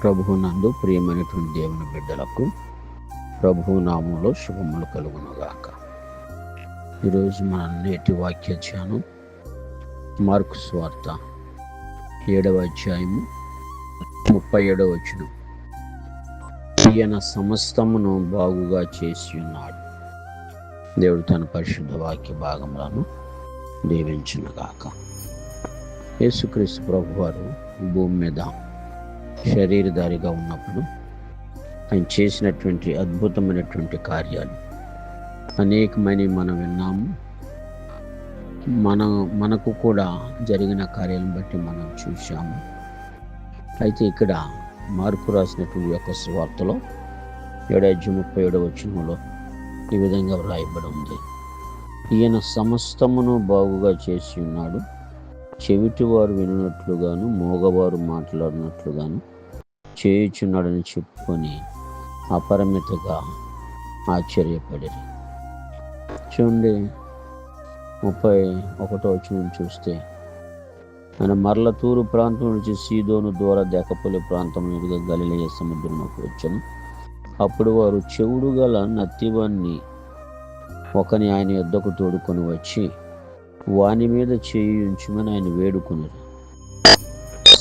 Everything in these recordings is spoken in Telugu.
ప్రభువునందు ప్రియమైనటువంటి దేవుని బిడ్డలకు ప్రభువు నామంలో శుభములు కలుగునుగాక. ఈరోజు మన నేటి వాక్య ధ్యానం మార్కు సువార్త 7వ అధ్యాయము 37వ వచనం. ఈయన సమస్తమును బాగుగా చేసి ఉన్నాడు. దేవుడు తన పరిశుద్ధ వాక్య భాగములను దీవించునుగాక. యేసుక్రీస్తు ప్రభువారు భూమి మీద శరీరధారిగా ఉన్నప్పుడు ఆయన చేసినటువంటి అద్భుతమైనటువంటి కార్యాలు అనేకమైన మనం విన్నాము. మనకు కూడా జరిగిన కార్యాలను బట్టి మనం చూశాము. అయితే ఇక్కడ మార్కు రాసినటువంటి యొక్క సువార్తలో 7:37 వచనంలో ఈ విధంగా వ్రాయబడి ఉంది. ఈయన సమస్తమును బాగుగా చేసి ఉన్నాడు. చెవిటివారు వినట్లుగాను మూగవారు మాట్లాడినట్లుగాను చేయుచున్నాడని చెప్పుకొని అపరిమితగా ఆశ్చర్యపడిరి. చూడండి, 31వ వచనం చూస్తే, ఆయన మరల తూరు ప్రాంతం నుంచి సీదోను ద్వారా దెకపొలి ప్రాంతం మీదుగా గలిలయ సముద్రంలోకి వచ్చాను. అప్పుడు వారు చెవుడు గల నత్తివాన్ని ఒకని ఆయన యొద్దకు తోడుకొని వచ్చి వాని మీద చేయి ఉంచమని ఆయన వేడుకొనిరి.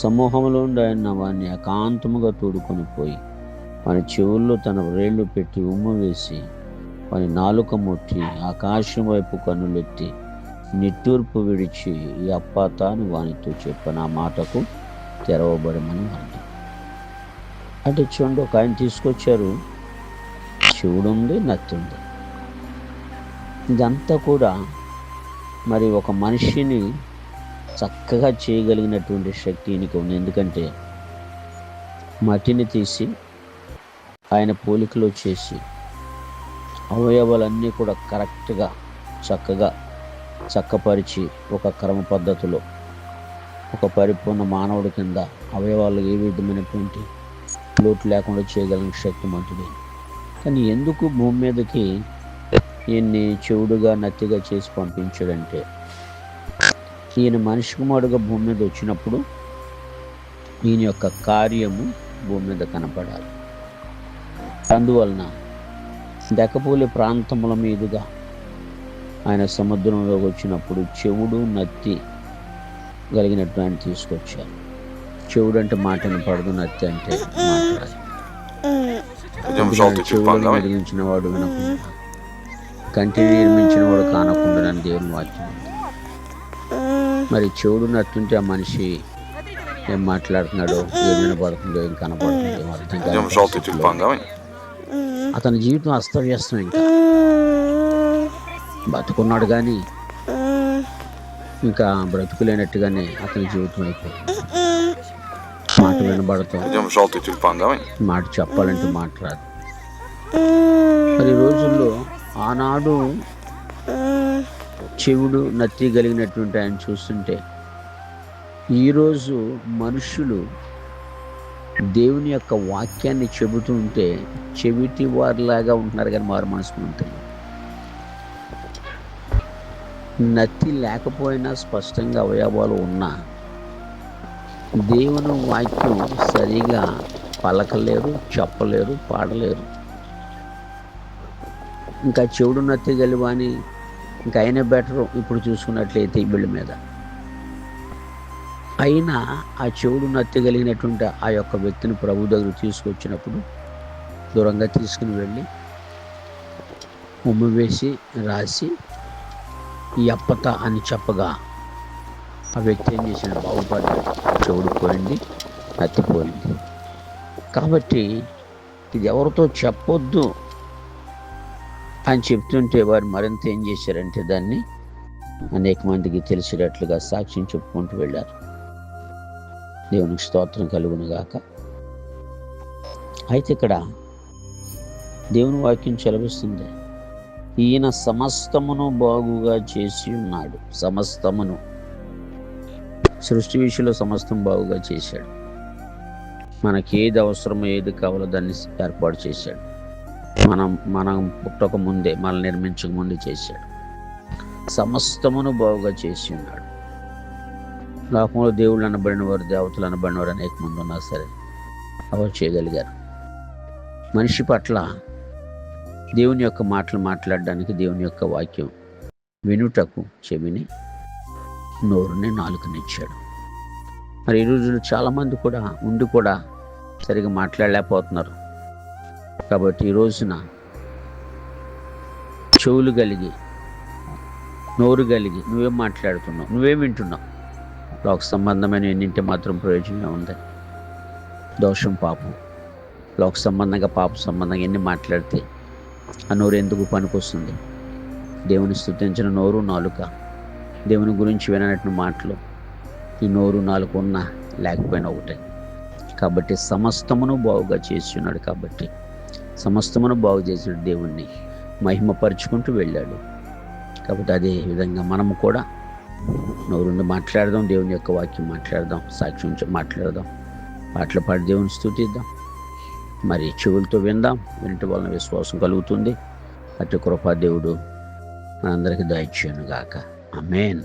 సమూహంలో ఉండి ఆయన వాడిని ఏకాంతముగా తోడుకొని పోయి వాని చెవుల్లో తన వ్రేళ్లు పెట్టి ఉమ్ము వేసి వాని నాలుక ముట్టి ఆకాశం వైపు కన్నులెత్తి నిట్టూర్పు విడిచి ఈ అప్పాత అని వానితో చెప్పిన ఆ మాటకు తెరవబడమని అర్థం. అంటే చూడండి, ఒక ఆయన తీసుకొచ్చారు, చెవుడుంది, నత్తి ఉంది. ఇదంతా కూడా మరి ఒక మనిషిని చక్కగా చేయగలిగినటువంటి శక్తి ఈయనకి ఉంది. ఎందుకంటే మట్టిని తీసి ఆయన పోలికలో చేసి అవయవాలన్నీ కూడా కరెక్ట్గా చక్కగా చక్కపరిచి ఒక క్రమ పద్ధతిలో ఒక పరిపూర్ణ మానవుడి కింద అవయవాలు ఏ విధమైనటువంటి లోటు లేకుండా చేయగలిగిన శక్తి మంతుడు. కానీ ఎందుకు భూమి మీదకి ఈయన్ని చెవుడుగా నత్తిగా చేసి పంపించాడంటే, ఈయన మనిషి కుమారుడుగా భూమి మీద వచ్చినప్పుడు ఈయన యొక్క కార్యము భూమి మీద కనపడాలి. అందువలన దెకపొలి ప్రాంతముల మీదుగా ఆయన సముద్రంలోకి వచ్చినప్పుడు చెవుడు నత్తి కలిగినట్టు ఆయన తీసుకొచ్చారు. చెవుడు అంటే మాట వినపడదు, నత్తి అంటే మాట్లాడాలి. చెవులను నిర్మించిన వాడు వినకుండా, కంటిని నిర్మించిన వాడు కానకుండా అని దేవుని వాక్యం ఉంది. మరి చెవుడు నత్తుంటే ఆ మనిషి ఏం మాట్లాడుతున్నాడో, ఏం వినపడుతుందో, ఏం కనపడుతుందో అర్థం కాదు. అతని జీవితం అస్తవ్యస్తం. ఇంకా బతుకున్నాడు కానీ ఇంకా బ్రతుకులేనట్టుగానే అతని జీవితం అయిపోతుంది. మాట వినబడతాం, మాట చెప్పాలంటే మాట రాదు. మరి రోజుల్లో ఆనాడు చెవుడు నత్తి కలిగినటువంటి ఆయన చూస్తుంటే, ఈరోజు మనుషులు దేవుని యొక్క వాక్యాన్ని చెబుతుంటే చెవిటి వారిలాగా ఉంటున్నారు, కానీ వారు మనసుకు ఉంటుంది. నత్తి లేకపోయినా స్పష్టంగా అవయవాలు ఉన్నా దేవుని వాక్యం సరిగా పలకలేరు, చెప్పలేరు, పాడలేరు. ఇంకా చెవుడు నత్తి గలివాని ఇంకా అయినా బెటరు ఇప్పుడు చూసుకున్నట్లయితే ఈ బిళ్ళ మీద. అయినా ఆ చెవుడు నత్తి కలిగినటువంటి ఆ యొక్క వ్యక్తిని ప్రభు దగ్గర తీసుకొచ్చినప్పుడు దూరంగా తీసుకుని వెళ్ళి ఉమ్ము వేసి రాసి ఈ అప్పత అని చెప్పగా ఆ వ్యక్తి ఏం చేశాడు? బాగుపడ్డాడు. చెవుడు పోయింది, నత్తి పోయింది. కాబట్టి ఇది ఎవరితో చెప్పొద్దు అని చెప్తుంటే వారు మరింత ఏం చేశారంటే దాన్ని అనేక మందికి తెలిసేటట్లుగా సాక్ష్యం చెప్పుకుంటూ వెళ్ళారు. దేవునికి స్తోత్రం కలుగునుగాక. అయితే ఇక్కడ దేవుని వాక్యం చెలవిస్తుంది, ఈయన సమస్తమును బాగుగా చేసి ఉన్నాడు. సమస్తమును, సృష్టి విషయంలో సమస్తం బాగుగా చేశాడు. మనకి ఏది అవసరమో, ఏది కావాలో దాన్ని ఏర్పాటు చేశాడు. మనం పుట్టక ముందే, మనల్ని నిర్మించక ముందే చేశాడు. సమస్తమును బాగుగా చేసి ఉన్నాడు. లోకంలో దేవుళ్ళు అనబడిన వారు, దేవతలు అనబడిన వారు అనేక మంది ఉన్నా సరే, అవాయిడ్ చేయగలిగారు. మనిషి పట్ల దేవుని యొక్క మాటలు మాట్లాడడానికి దేవుని యొక్క వాక్యం వినుటకు చెవిని, నోరుని, నాలుకనిచ్చాడు. మరి ఈ రోజుల్లో చాలామంది కూడా ఉండి కూడా సరిగా మాట్లాడలేకపోతున్నారు. కాబట్టి ఈ రోజున చెవులు కలిగి, నోరు కలిగి నువ్వేం మాట్లాడుతున్నావు, నువ్వేం వింటున్నావు? లోక సంబంధమైన ఎన్నింటి మాత్రం ప్రయోజనం ఉంది? దోషం, పాపం, లోక సంబంధంగా పాప సంబంధంగా ఎన్ని మాట్లాడితే ఆ నోరు ఎందుకు పనికొస్తుంది? దేవుని స్తుతించిన నోరు, నాలుక, దేవుని గురించి విననట్టు మాటలు, ఈ నోరు నాలుక ఉన్నా లేకపోయినా ఒకటే. కాబట్టి సమస్తమును బాగుగా చేసి ఉన్నాడు. కాబట్టి సమస్తమును బాగు చేసిన దేవుణ్ణి మహిమపరుచుకుంటూ వెళ్ళాడు. కాబట్టి అదే విధంగా మనము కూడా నోరుండి మాట్లాడదాం, దేవుని యొక్క వాక్యం మాట్లాడదాం, సాక్ష్యం మాట్లాడదాం, పాటలు పాడి దేవుని స్తుతిద్దాం. మరి చెవులతో విందాం, వినటం వలన విశ్వాసం కలుగుతుంది. అటు కృపా దేవుడు మనందరికీ దయచేయును గాక. ఆమేన్.